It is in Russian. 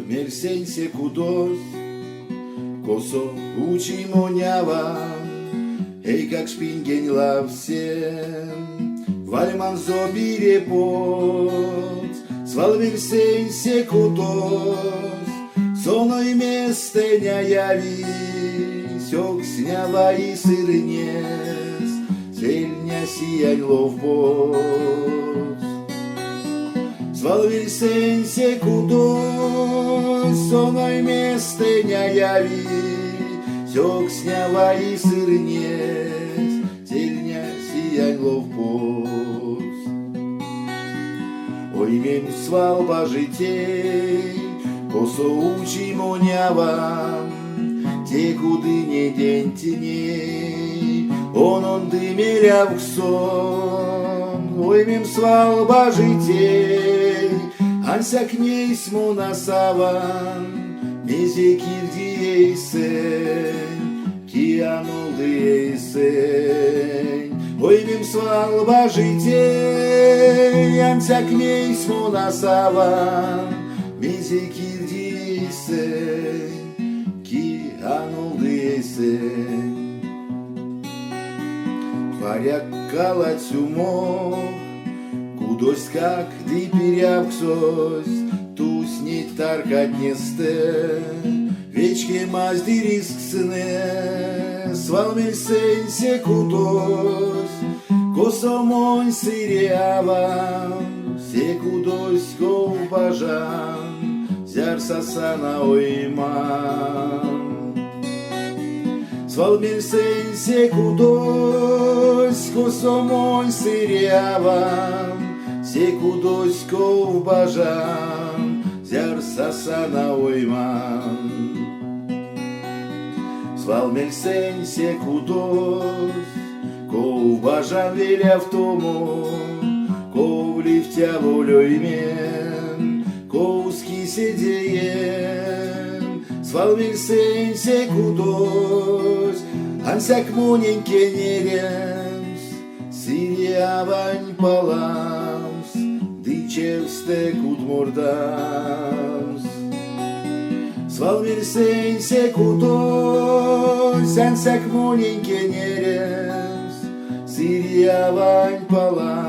Mersense кудось, косо учи монява, ей как шпингень лавсен, вальман зобире пот, свал мерсенсе кудось, соной местеня явись, ок снява и сырнес, зельня сиянь ловбот. Звал вельсенсе кудось, соной местеня яви, сёк снява и сырнес, зельня сиянь ловбот. Ой, мем свал бажитей, косо учи монява, те куды не день теней, он дымеряв сон. Ой, мем свал бажитей, анся к ней смунасаван, мезе кирдиейсен, кианулдиейсен. Ой, мем свал бажитей, анся к ней смунасаван, мезе кирдиейсен, кианулдиейсен. Варяк калать умок, кудось как ды перявксось, тусь не таркать не сте, вечке мазди риск сыне, свал мельсенсе кудось, косомонь сырява, се кудось ков бажан, зяр сасана ойман. Свал мельсенсе кудось, косомонь сырява, се кудось ков бажан, зяр сасана ойман. Свал мельсенсе кудось, ков бажан веляв тому, ков лифтя волёймен, ков скисе деен. Свал мельсенсе кудось, ансяк моненьке неремс, сирявань паламс, дычевсте кудмордамс. Свал мельсенсе кудось, ансяк моненьке неремс, сирявань паламс,